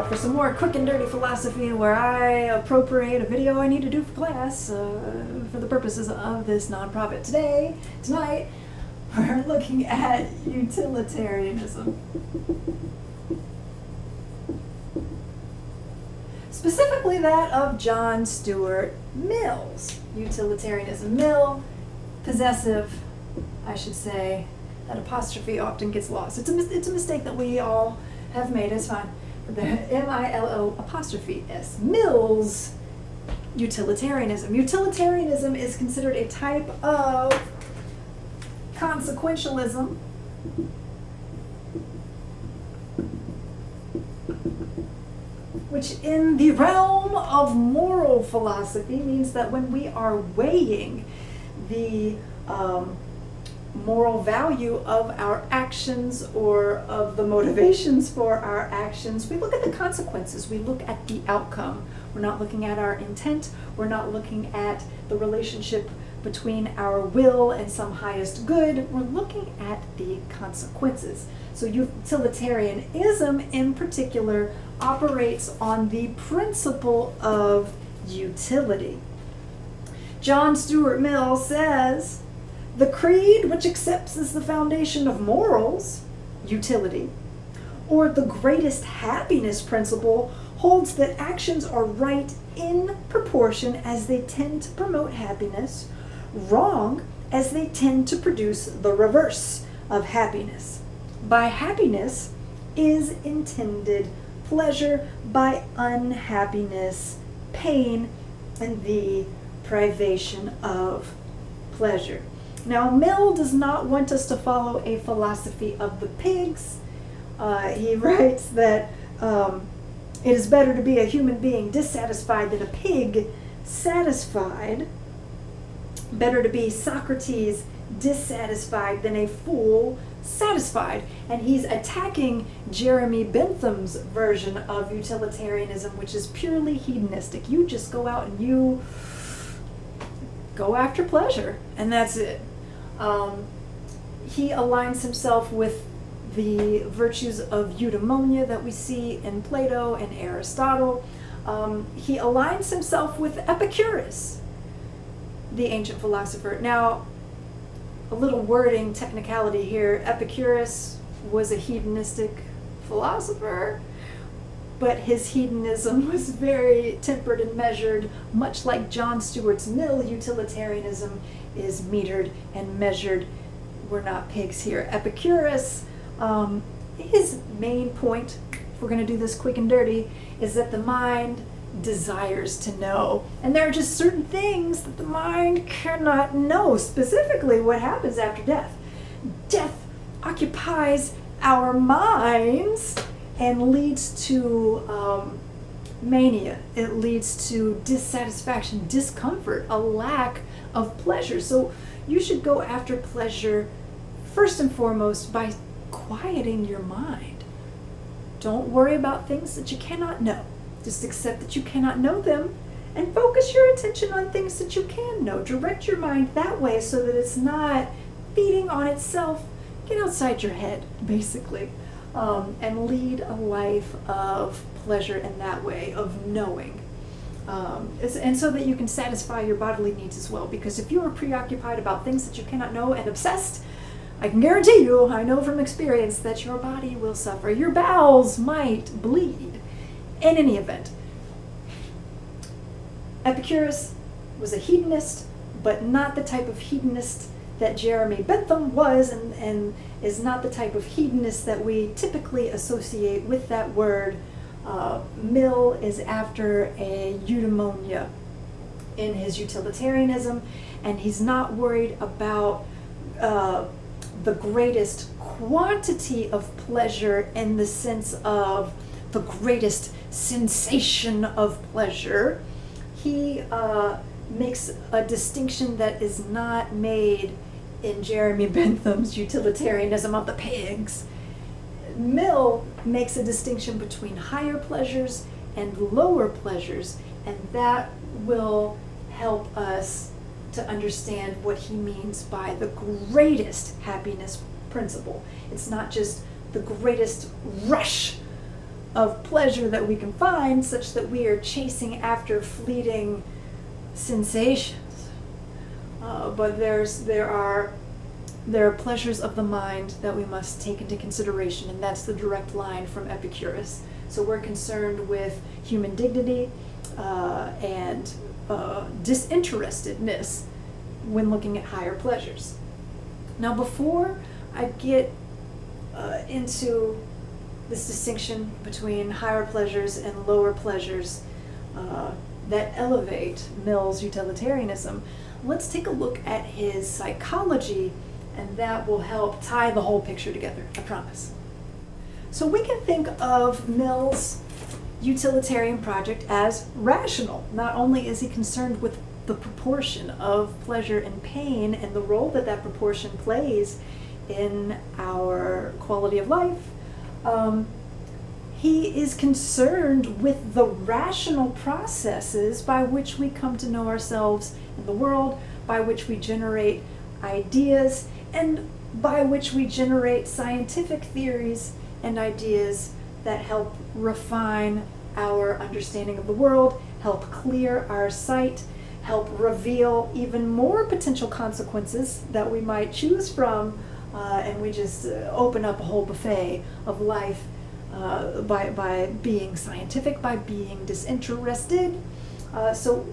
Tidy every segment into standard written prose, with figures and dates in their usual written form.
for some more quick and dirty philosophy where I appropriate a video I need to do for class for the purposes of this nonprofit. Tonight, we're looking at utilitarianism. Specifically that of John Stuart Mill's utilitarianism. Mill, possessive, I should say. That apostrophe often gets lost. It's a mistake that we all have made. It's fine. The M-I-L-O apostrophe S. Mill's utilitarianism. Utilitarianism is considered a type of consequentialism. Which in the realm of moral philosophy means that when we are weighing the moral value of our actions or of the motivations for our actions, we look at the consequences, we look at the outcome. We're not looking at our intent, we're not looking at the relationship between our will and some highest good, we're looking at the consequences. So utilitarianism in particular operates on the principle of utility. John Stuart Mill says, the creed which accepts as the foundation of morals, utility, or the greatest happiness principle, holds that actions are right in proportion as they tend to promote happiness, wrong as they tend to produce the reverse of happiness. By happiness is intended pleasure, by unhappiness, pain, and the privation of pleasure. Now, Mill does not want us to follow a philosophy of the pigs. He writes that it is better to be a human being dissatisfied than a pig satisfied. Better to be Socrates dissatisfied than a fool satisfied. And he's attacking Jeremy Bentham's version of utilitarianism, which is purely hedonistic. You just go out and you go after pleasure, and that's it. He aligns himself with the virtues of eudaimonia that we see in Plato and Aristotle. He aligns himself with Epicurus, the ancient philosopher. Now, a little wording technicality here. Epicurus was a hedonistic philosopher, but his hedonism was very tempered and measured, much like John Stuart Mill. Utilitarianism is metered and measured. We're not pigs here. Epicurus, his main point, if we're going to do this quick and dirty, is that the mind desires to know. And there are just certain things that the mind cannot know, specifically what happens after death. Death occupies our minds and leads to mania. It leads to dissatisfaction, discomfort, a lack of pleasure. So you should go after pleasure first and foremost by quieting your mind. Don't worry about things that you cannot know. Just accept that you cannot know them and focus your attention on things that you can know. Direct your mind that way so that it's not feeding on itself. Get outside your head, basically, and lead a life of pleasure in that way, of knowing. And so that you can satisfy your bodily needs as well. Because if you are preoccupied about things that you cannot know and obsessed, I can guarantee you, I know from experience, that your body will suffer. Your bowels might bleed. In any event, Epicurus was a hedonist, but not the type of hedonist that Jeremy Bentham was, and is not the type of hedonist that we typically associate with that word. Mill is after a eudaimonia in his utilitarianism, and he's not worried about the greatest quantity of pleasure in the sense of the greatest sensation of pleasure. He makes a distinction that is not made in Jeremy Bentham's utilitarianism of the pigs. Mill makes a distinction between higher pleasures and lower pleasures, and that will help us to understand what he means by the greatest happiness principle. It's not just the greatest rush of pleasure that we can find, such that we are chasing after fleeting sensations. But there are pleasures of the mind that we must take into consideration, and that's the direct line from Epicurus. So we're concerned with human dignity and disinterestedness when looking at higher pleasures. Now, before I get into this distinction between higher pleasures and lower pleasures that elevate Mill's utilitarianism, let's take a look at his psychology, and that will help tie the whole picture together, I promise. So we can think of Mill's utilitarian project as rational. Not only is he concerned with the proportion of pleasure and pain and the role that that proportion plays in our quality of life, he is concerned with the rational processes by which we come to know ourselves in the world, by which we generate ideas, and by which we generate scientific theories and ideas that help refine our understanding of the world, help clear our sight, help reveal even more potential consequences that we might choose from, and we just open up a whole buffet of life by being scientific, by being disinterested. So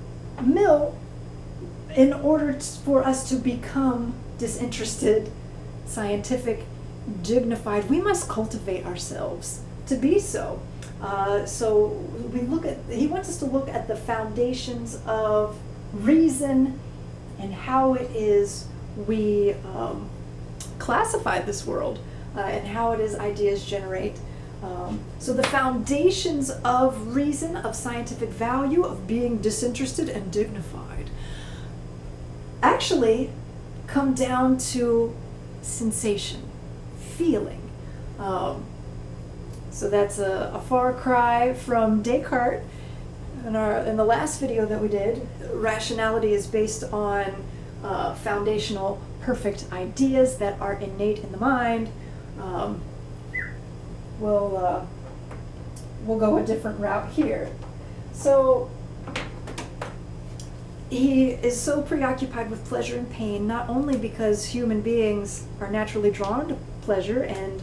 Mill, in order for us to become disinterested, scientific, dignified, we must cultivate ourselves to be so. So he wants us to look at the foundations of reason and how it is we classify this world and how it is ideas generate. So the foundations of reason, of scientific value, of being disinterested and dignified, actually come down to sensation, feeling. So that's a far cry from Descartes. In the last video that we did, rationality is based on foundational perfect ideas that are innate in the mind. We'll go a different route here. So he is so preoccupied with pleasure and pain, not only because human beings are naturally drawn to pleasure and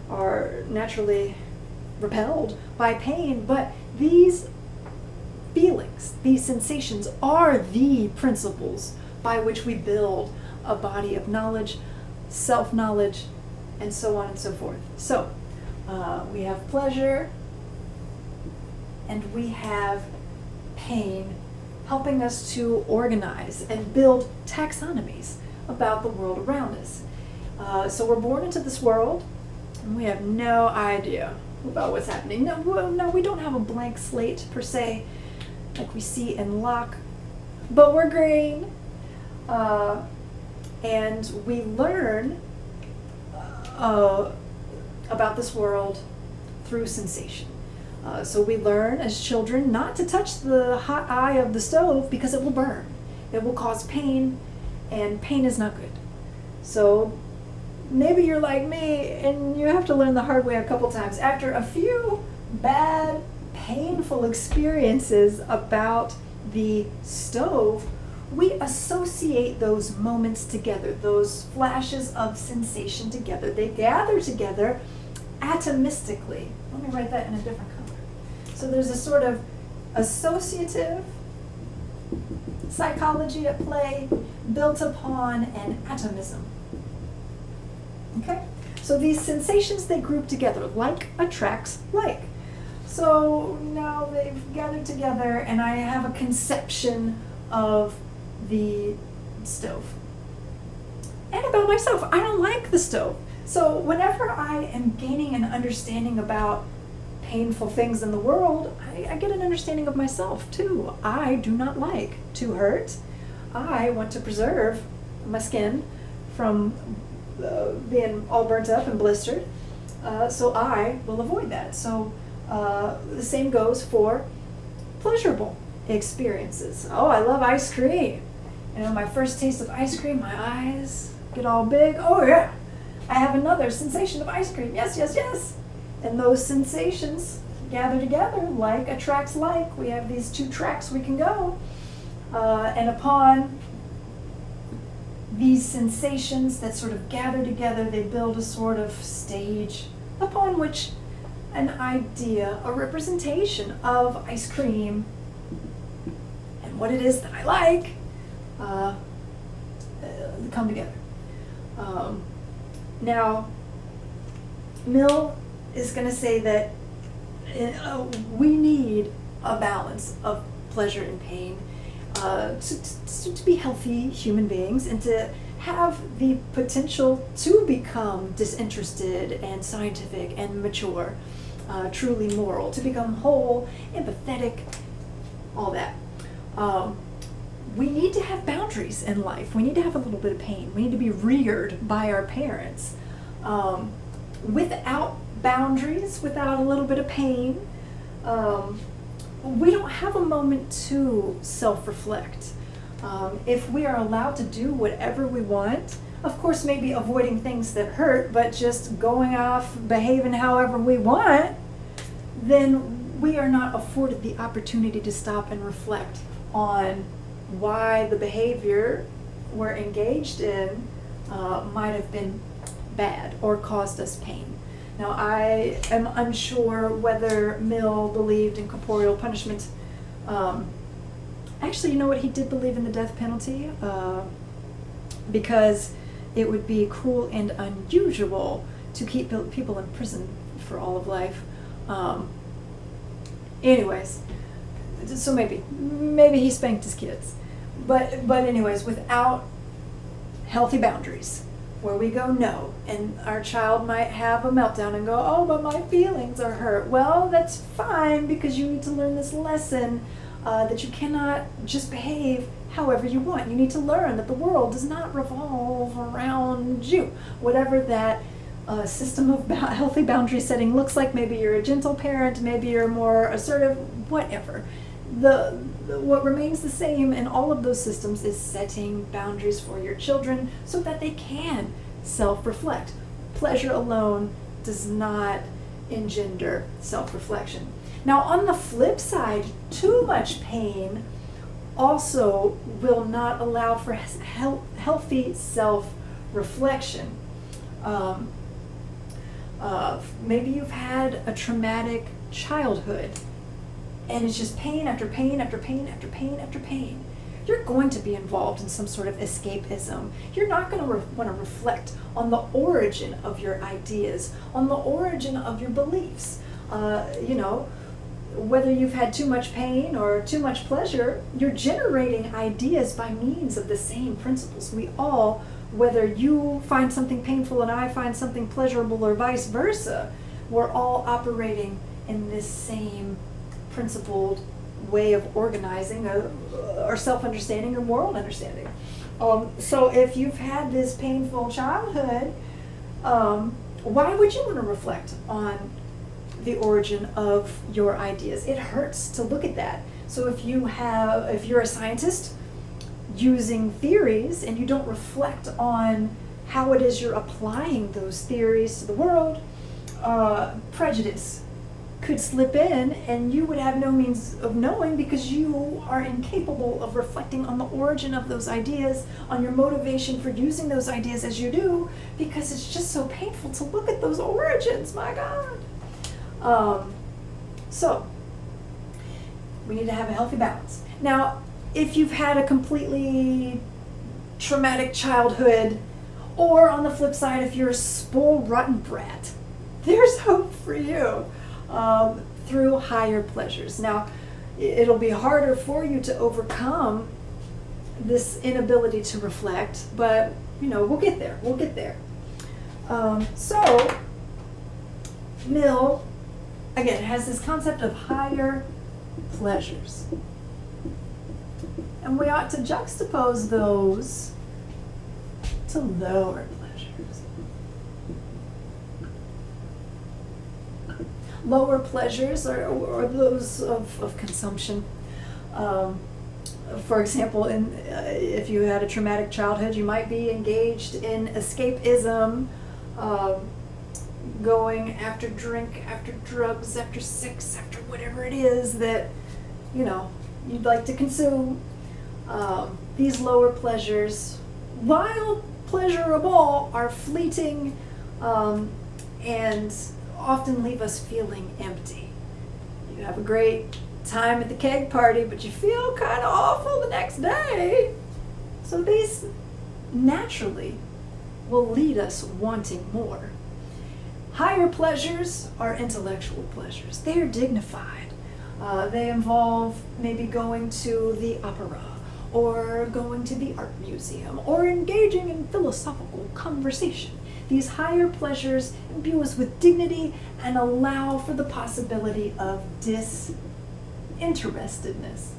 are naturally repelled by pain, but these feelings, these sensations are the principles by which we build a body of knowledge, self-knowledge, and so on and so forth. So we have pleasure and we have pain, helping us to organize and build taxonomies about the world around us. So we're born into this world and we have no idea about what's happening. No, we don't have a blank slate per se, like we see in Locke, but we're green, and we learn about this world through sensation. So we learn as children not to touch the hot eye of the stove because it will burn. It will cause pain, and pain is not good. So maybe you're like me and you have to learn the hard way a couple times. After a few bad, painful experiences about the stove, we associate those moments together, those flashes of sensation together. They gather together atomistically. Let me write that in a different color. So there's a sort of associative psychology at play built upon an atomism. Okay? So these sensations, they group together. Like attracts like. So now they've gathered together and I have a conception of the stove. And about myself, I don't like the stove. So whenever I am gaining an understanding about painful things in the world, I get an understanding of myself too. I do not like to hurt. I want to preserve my skin from being all burnt up and blistered. So I will avoid that. So the same goes for pleasurable experiences. Oh, I love ice cream. You know, my first taste of ice cream, my eyes get all big. Oh yeah, I have another sensation of ice cream. Yes, yes, yes. And those sensations gather together, like attracts like. We have these two tracks we can go. And upon these sensations that sort of gather together, they build a sort of stage upon which an idea, a representation of ice cream and what it is that I like come together. Now, Mill is going to say that we need a balance of pleasure and pain to be healthy human beings and to have the potential to become disinterested and scientific and mature, truly moral, to become whole, empathetic, all that. We need to have boundaries in life. We need to have a little bit of pain. We need to be reared by our parents. Without boundaries, without a little bit of pain, we don't have a moment to self-reflect. If we are allowed to do whatever we want, of course maybe avoiding things that hurt, but just going off, behaving however we want, then we are not afforded the opportunity to stop and reflect on why the behavior we're engaged in might have been bad or caused us pain. Now, I am unsure whether Mill believed in corporeal punishment. Actually, you know what? He did believe in the death penalty because it would be cruel and unusual to keep people in prison for all of life. Anyways, so maybe he spanked his kids. But anyways, without healthy boundaries, where we go no, and our child might have a meltdown and go, oh, but my feelings are hurt. Well, that's fine, because you need to learn this lesson that you cannot just behave however you want. You need to learn that the world does not revolve around you. Whatever that system of healthy boundary setting looks like, maybe you're a gentle parent, maybe you're more assertive, whatever. What remains the same in all of those systems is setting boundaries for your children so that they can self-reflect. Pleasure alone does not engender self-reflection. Now, on the flip side, too much pain also will not allow for healthy self-reflection. Maybe you've had a traumatic childhood, and it's just pain after pain after pain after pain after pain. You're going to be involved in some sort of escapism. You're not going to want to reflect on the origin of your ideas, on the origin of your beliefs. Whether you've had too much pain or too much pleasure, you're generating ideas by means of the same principles. We all, whether you find something painful and I find something pleasurable or vice versa, we're all operating in this same principled way of organizing or self-understanding or moral understanding. So if you've had this painful childhood, why would you want to reflect on the origin of your ideas? It hurts to look at that. So if you're a scientist using theories and you don't reflect on how it is you're applying those theories to the world, prejudice could slip in and you would have no means of knowing because you are incapable of reflecting on the origin of those ideas, on your motivation for using those ideas as you do, because it's just so painful to look at those origins, my God. So we need to have a healthy balance. Now, if you've had a completely traumatic childhood, or on the flip side, if you're a spoiled, rotten brat, there's hope for you through higher pleasures. Now, it'll be harder for you to overcome this inability to reflect, but we'll get there. We'll get there. So Mill, again, has this concept of higher pleasures. And we ought to juxtapose those to lower pleasures. Lower pleasures are those of consumption. For example, if you had a traumatic childhood, you might be engaged in escapism, going after drink, after drugs, after sex, after whatever it is that, you'd like to consume. These lower pleasures, while pleasurable, are fleeting and often leave us feeling empty. You have a great time at the keg party, but you feel kind of awful the next day. So these naturally will lead us wanting more. Higher pleasures are intellectual pleasures. They are dignified. They involve maybe going to the opera, or going to the art museum, or engaging in philosophical conversation. These higher pleasures imbue us with dignity and allow for the possibility of disinterestedness.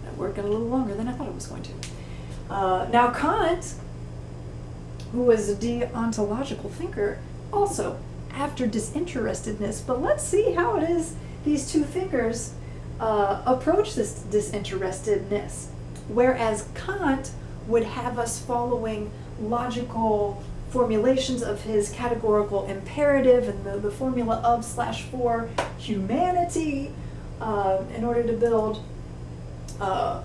That worked a little longer than I thought it was going to. Now Kant, who was a deontological thinker, also after disinterestedness, but let's see how it is these two thinkers approach this disinterestedness. Whereas Kant would have us following logical formulations of his categorical imperative and the formula of/for humanity in order to build a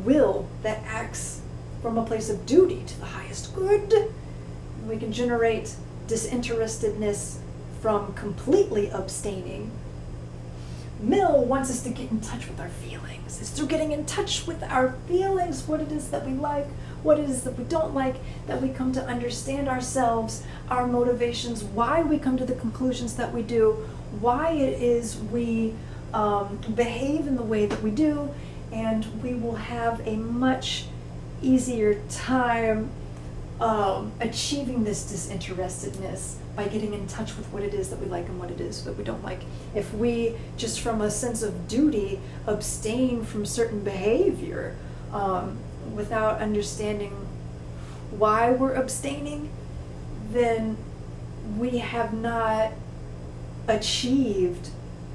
will that acts from a place of duty to the highest good. We can generate disinterestedness from completely abstaining. Mill wants us to get in touch with our feelings. It's through getting in touch with our feelings, what it is that we like, what it is that we don't like, that we come to understand ourselves, our motivations, why we come to the conclusions that we do, why it is we behave in the way that we do, and we will have a much easier time achieving this disinterestedness by getting in touch with what it is that we like and what it is that we don't like. If we, just from a sense of duty, abstain from certain behavior without understanding why we're abstaining, then we have not achieved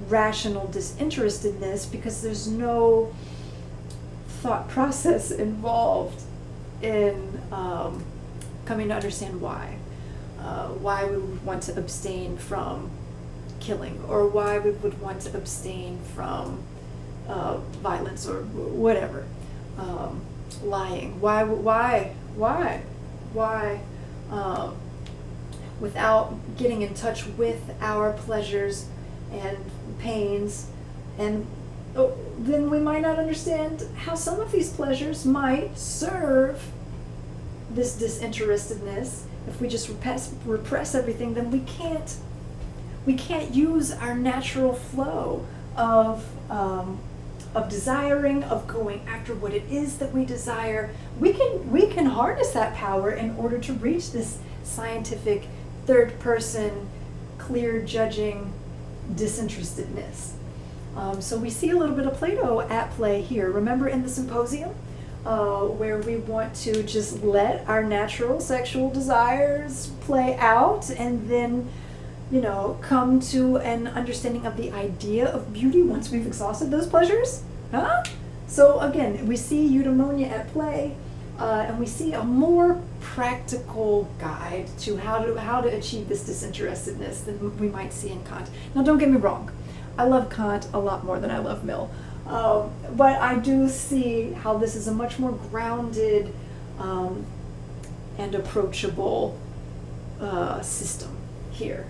rational disinterestedness, because there's no thought process involved in coming to understand why we would want to abstain from killing, or why we would want to abstain from violence or whatever, lying. Why? Without getting in touch with our pleasures and pains, and then we might not understand how some of these pleasures might serve this disinterestedness. If we just repress everything, then we can't use our natural flow of desiring, of going after what it is that we desire. We can harness that power in order to reach this scientific, third person, clear judging disinterestedness. So we see a little bit of Plato at play here. Remember in the symposium, where we want to just let our natural sexual desires play out, and then, come to an understanding of the idea of beauty once we've exhausted those pleasures? Huh? So again, we see eudaimonia at play, and we see a more practical guide to how to achieve this disinterestedness than we might see in Kant. Now, don't get me wrong. I love Kant a lot more than I love Mill. But I do see how this is a much more grounded and approachable system here.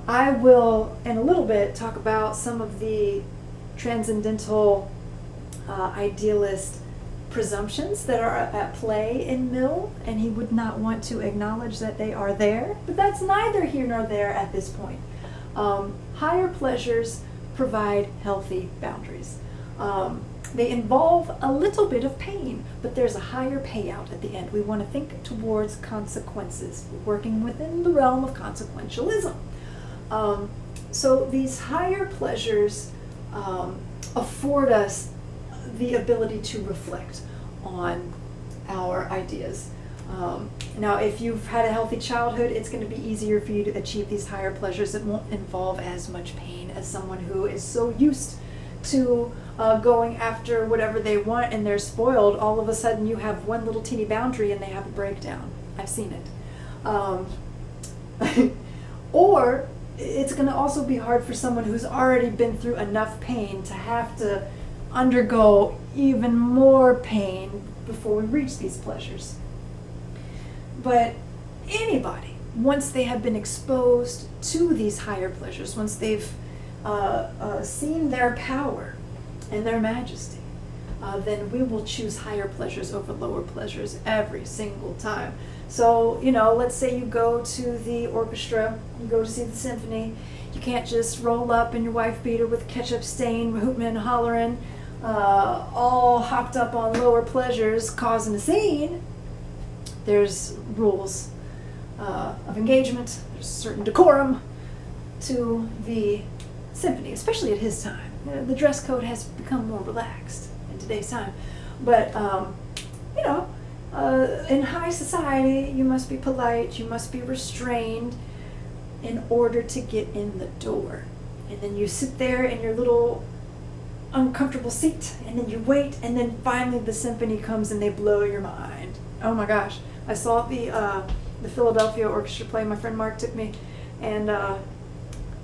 I will, in a little bit, talk about some of the transcendental idealist presumptions that are at play in Mill, and he would not want to acknowledge that they are there, but that's neither here nor there at this point. Higher pleasures provide healthy boundaries. They involve a little bit of pain, but there's a higher payout at the end. We want to think towards consequences, working within the realm of consequentialism. So these higher pleasures afford us the ability to reflect on our ideas. Now, if you've had a healthy childhood, it's going to be easier for you to achieve these higher pleasures. It won't involve as much pain as someone who is so used to going after whatever they want and they're spoiled, all of a sudden you have one little teeny boundary and they have a breakdown. I've seen it. Or it's going to also be hard for someone who's already been through enough pain to have to undergo even more pain before we reach these pleasures. But anybody, once they have been exposed to these higher pleasures, once they've seen their power and their majesty, then we will choose higher pleasures over lower pleasures every single time. So, let's say you go to the orchestra, you go to see the symphony, you can't just roll up in your wife beater with ketchup stain, hooting and hollering, all hopped up on lower pleasures, causing a scene. There's rules of engagement, there's certain decorum to the symphony, especially at his time. The dress code has become more relaxed in today's time. But, in high society, you must be polite, you must be restrained in order to get in the door. And then you sit there in your little uncomfortable seat, and then you wait, and then finally the symphony comes and they blow your mind. Oh my gosh. I saw the Philadelphia Orchestra play. My friend Mark took me, and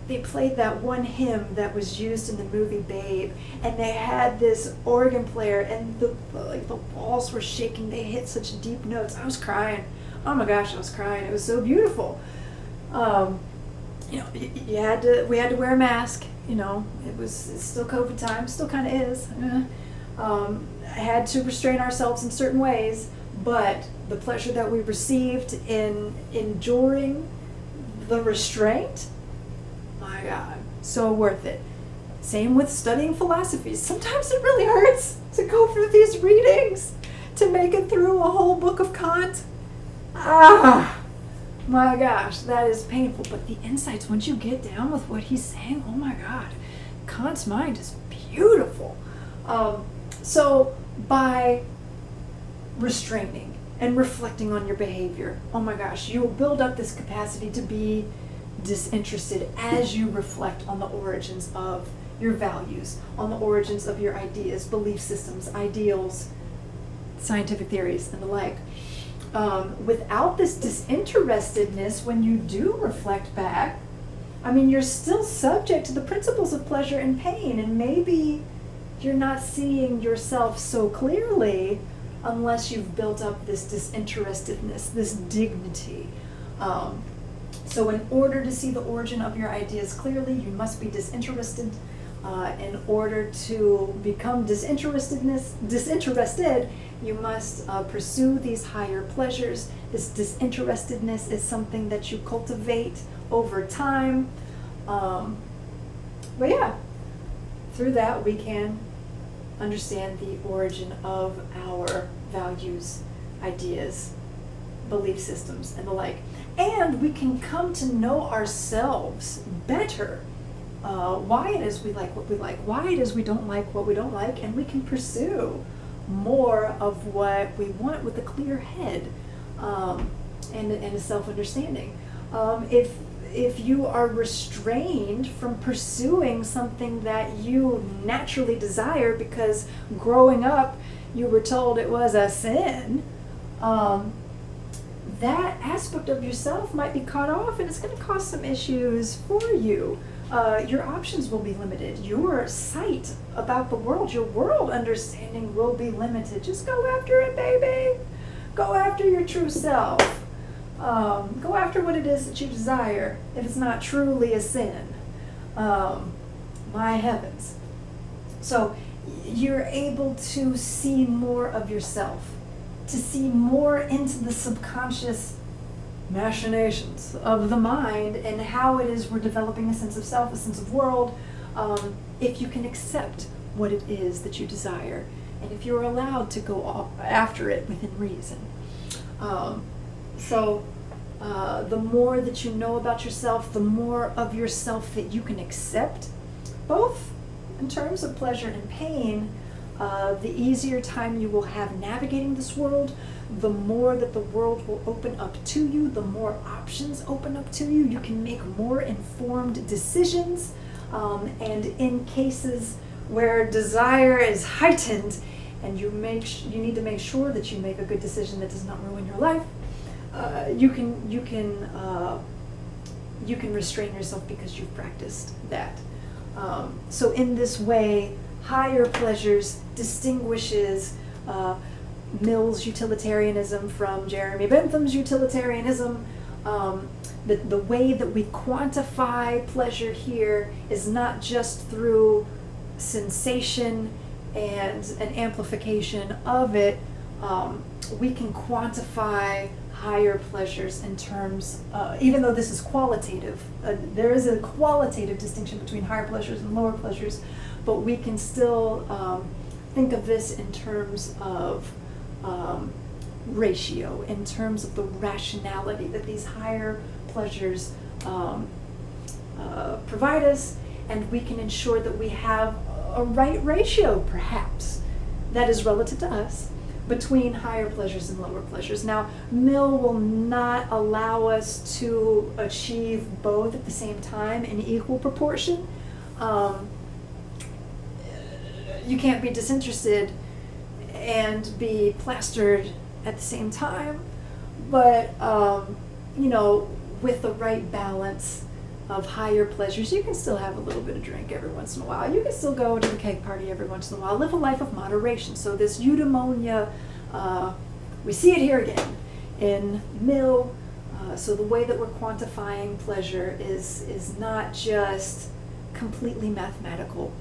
they played that one hymn that was used in the movie Babe, and they had this organ player, and the walls were shaking. They hit such deep notes. I was crying. Oh my gosh, I was crying. It was so beautiful. We had to wear a mask. It's still COVID time. Still kind of is. Had to restrain ourselves in certain ways, but the pleasure that we received in enduring the restraint, my God, so worth it. Same with studying philosophies. Sometimes it really hurts to go through these readings, to make it through a whole book of Kant. My gosh, that is painful. But the insights, once you get down with what he's saying, oh my God, Kant's mind is beautiful. So by restraining and reflecting on your behavior, oh my gosh, you'll build up this capacity to be disinterested as you reflect on the origins of your values, on the origins of your ideas, belief systems, ideals, scientific theories, and the like. Without this disinterestedness, when you do reflect back, you're still subject to the principles of pleasure and pain, and maybe you're not seeing yourself so clearly unless you've built up this disinterestedness, this dignity. So in order to see the origin of your ideas clearly, you must be disinterested. In order to become disinterested, you must pursue these higher pleasures. This disinterestedness is something that you cultivate over time. But yeah, through that we can understand the origin of our values, ideas, belief systems, and the like. And we can come to know ourselves better. Why it is we like what we like, why it is we don't like what we don't like, and we can pursue more of what we want with a clear head and a self-understanding. If you are restrained from pursuing something that you naturally desire because growing up you were told it was a sin, that aspect of yourself might be cut off, and it's going to cause some issues for you. Your options will be limited. Your sight about the world, your world understanding will be limited. Just go after it, baby. Go after your true self. Go after what it is that you desire, if it's not truly a sin. My heavens. So you're able to see more of yourself, to see more into the subconscious machinations of the mind and how it is we're developing a sense of self, a sense of world, if you can accept what it is that you desire, and if you're allowed to go after it within reason. So the more that you know about yourself, the more of yourself that you can accept, both in terms of pleasure and pain, the easier time you will have navigating this world, the more that the world will open up to you, the more options open up to you. You can make more informed decisions, and in cases where desire is heightened, and you need to make sure that you make a good decision that does not ruin your life. You can restrain yourself because you've practiced that. So in this way, higher pleasures distinguishes Mill's utilitarianism from Jeremy Bentham's utilitarianism. The way that we quantify pleasure here is not just through sensation and an amplification of it. We can quantify higher pleasures in terms, even though this is qualitative, there is a qualitative distinction between higher pleasures and lower pleasures, but we can still think of this in terms of ratio, in terms of the rationality that these higher pleasures provide us, and we can ensure that we have a right ratio, perhaps, that is relative to us, between higher pleasures and lower pleasures. Now, Mill will not allow us to achieve both at the same time in equal proportion. You can't be disinterested and be plastered at the same time, but with the right balance of higher pleasures, you can still have a little bit of drink every once in a while. You can still go to the cake party every once in a while. Live a life of moderation. So this eudaimonia, we see it here again in Mill. So the way that we're quantifying pleasure is not just completely mathematical.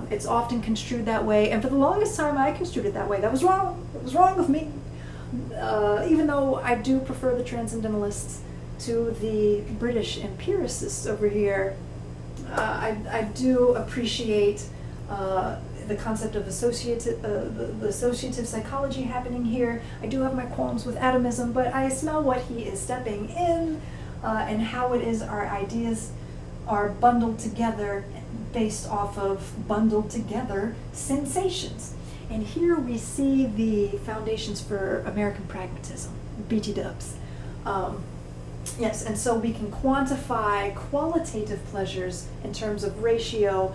It's often construed that way, and for the longest time I construed it that way. That was wrong. It was wrong of me. Even though I do prefer the transcendentalists to the British empiricists over here, I do appreciate the concept of the associative psychology happening here. I do have my qualms with atomism, but I smell what he is stepping in, and how it is our ideas are bundled together based off of bundled together sensations. And here we see the foundations for American pragmatism, BT dubs. Yes, and so we can quantify qualitative pleasures in terms of ratio.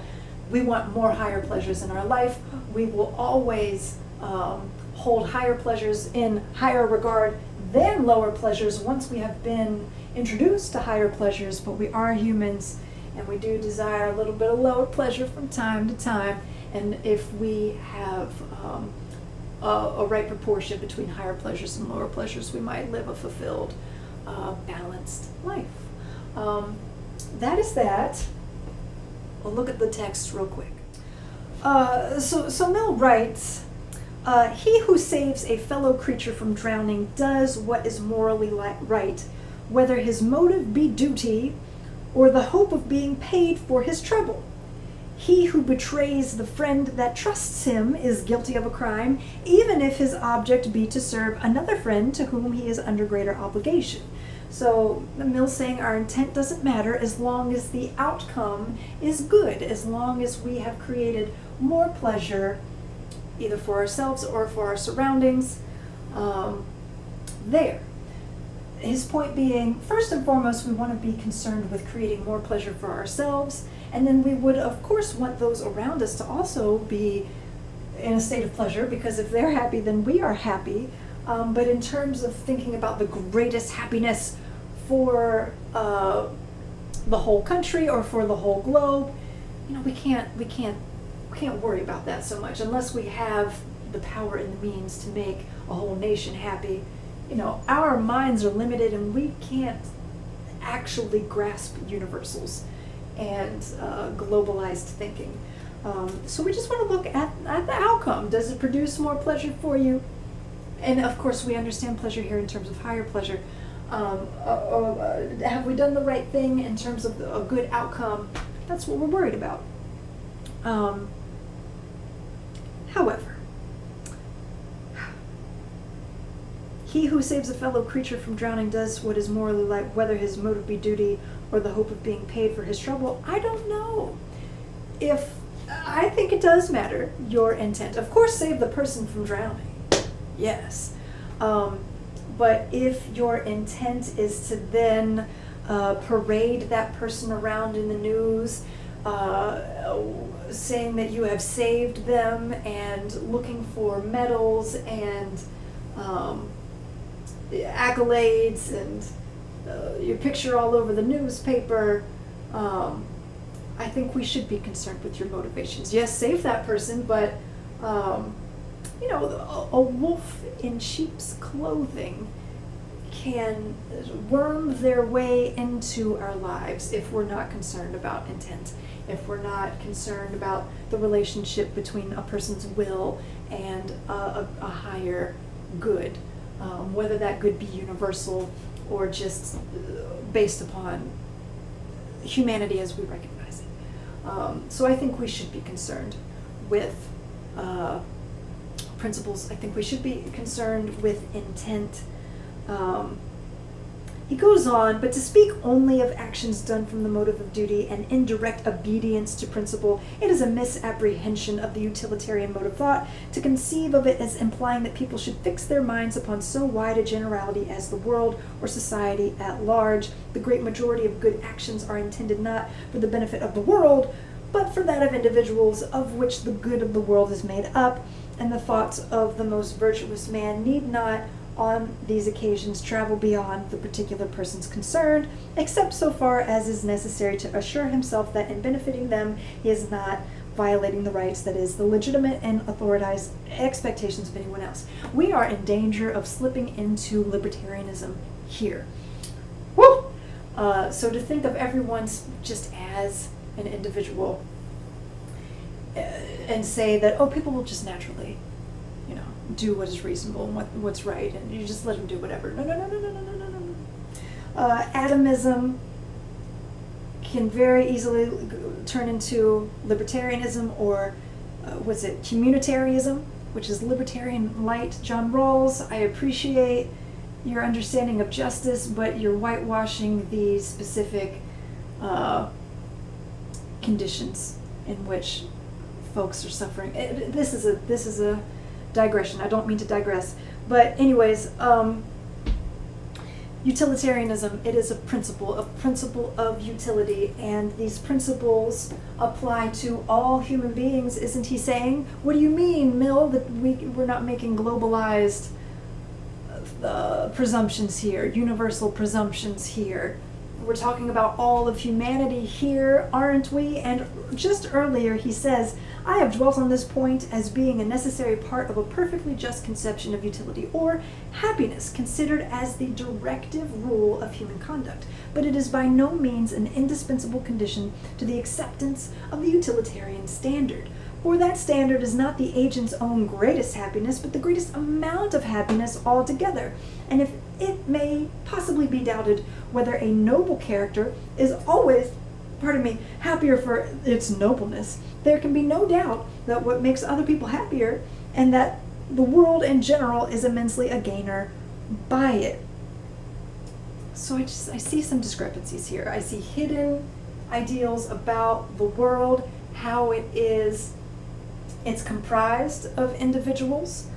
We want more higher pleasures in our life. We will always hold higher pleasures in higher regard than lower pleasures once we have been introduced to higher pleasures, but we are humans and we do desire a little bit of lower pleasure from time to time. And if we have a right proportion between higher pleasures and lower pleasures, we might live a fulfilled, balanced life. That is that. We'll look at the text real quick. So Mill writes, he who saves a fellow creature from drowning does what is morally right, whether his motive be duty or the hope of being paid for his trouble. He who betrays the friend that trusts him is guilty of a crime, even if his object be to serve another friend to whom he is under greater obligation. So Mill's saying our intent doesn't matter as long as the outcome is good, as long as we have created more pleasure, either for ourselves or for our surroundings, there. His point being, first and foremost, we want to be concerned with creating more pleasure for ourselves, and then we would, of course, want those around us to also be in a state of pleasure, because if they're happy, then we are happy. But in terms of thinking about the greatest happiness for the whole country or for the whole globe, we can't worry about that so much unless we have the power and the means to make a whole nation happy. Our minds are limited and we can't actually grasp universals and globalized thinking. So we just want to look at the outcome. Does it produce more pleasure for you? And of course we understand pleasure here in terms of higher pleasure. Have we done the right thing in terms of a good outcome? That's what we're worried about. However, he who saves a fellow creature from drowning does what is morally right, whether his motive be duty or the hope of being paid for his trouble. I don't know. I think it does matter, your intent. Of course, save the person from drowning. Yes. But if your intent is to then parade that person around in the news, saying that you have saved them and looking for medals and accolades and your picture all over the newspaper. I think we should be concerned with your motivations. Yes, save that person, but you know, a wolf in sheep's clothing can worm their way into our lives if we're not concerned about intent, if we're not concerned about the relationship between a person's will and a higher good, whether that good be universal or just based upon humanity as we recognize it. So I think we should be concerned with principles. I think we should be concerned with intent. He goes on, but to speak only of actions done from the motive of duty and indirect obedience to principle, it is a misapprehension of the utilitarian mode of thought to conceive of it as implying that people should fix their minds upon so wide a generality as the world or society at large. The great majority of good actions are intended not for the benefit of the world, but for that of individuals, of which the good of the world is made up, and the thoughts of the most virtuous man need not on these occasions travel beyond the particular persons concerned, except so far as is necessary to assure himself that in benefiting them he is not violating the rights, that is, the legitimate and authorized expectations of anyone else. We are in danger of slipping into libertarianism here. Woo! So to think of everyone just as an individual and say that, oh, people will just naturally, you know, do what is reasonable and what's right, and you just let them do whatever. No. Atomism can very easily turn into libertarianism, or communitarianism, which is libertarian light. John Rawls, I appreciate your understanding of justice, but you're whitewashing the specific conditions in which folks are suffering. This is a digression. I don't mean to digress, but anyways, utilitarianism, it is a principle of utility, and these principles apply to all human beings. Isn't he saying? What do you mean, Mill, that we're not making globalized presumptions here, universal presumptions here? We're talking about all of humanity here, aren't we? And just earlier he says, I have dwelt on this point as being a necessary part of a perfectly just conception of utility, or happiness, considered as the directive rule of human conduct. But it is by no means an indispensable condition to the acceptance of the utilitarian standard. For that standard is not the agent's own greatest happiness, but the greatest amount of happiness altogether. And if it may possibly be doubted whether a noble character is always, happier for its nobleness, there can be no doubt that what makes other people happier, and that the world in general is immensely a gainer by it. So I see some discrepancies here. I see hidden ideals about the world, how it's comprised of individuals.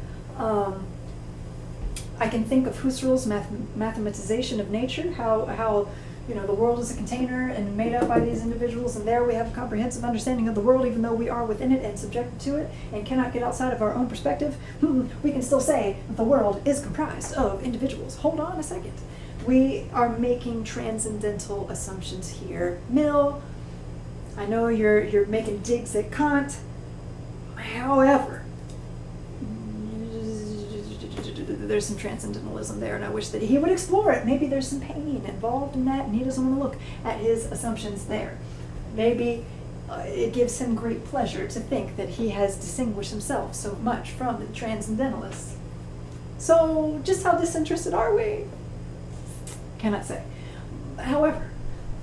I can think of Husserl's mathematization of nature, how the world is a container and made up by these individuals, and there we have a comprehensive understanding of the world, even though we are within it and subjected to it and cannot get outside of our own perspective. We can still say that the world is comprised of individuals. Hold on a second. We are making transcendental assumptions here. Mill, I know you're making digs at Kant. However, there's some transcendentalism there, and I wish that he would explore it. Maybe there's some pain involved in that, and he doesn't want to look at his assumptions there. Maybe it gives him great pleasure to think that he has distinguished himself so much from the transcendentalists. So, just how disinterested are we? Cannot say. However,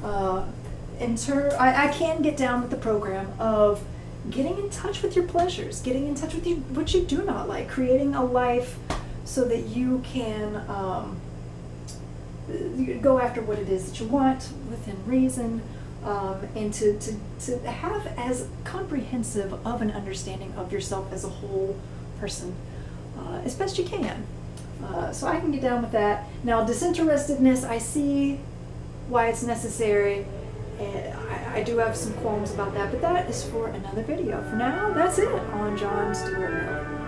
I can get down with the program of getting in touch with your pleasures, getting in touch with what you do not like, creating a life so that you can go after what it is that you want within reason, and to have as comprehensive of an understanding of yourself as a whole person as best you can. So I can get down with that. Now, disinterestedness, I see why it's necessary. I do have some qualms about that, but that is for another video. For now, that's it on John Stuart Mill.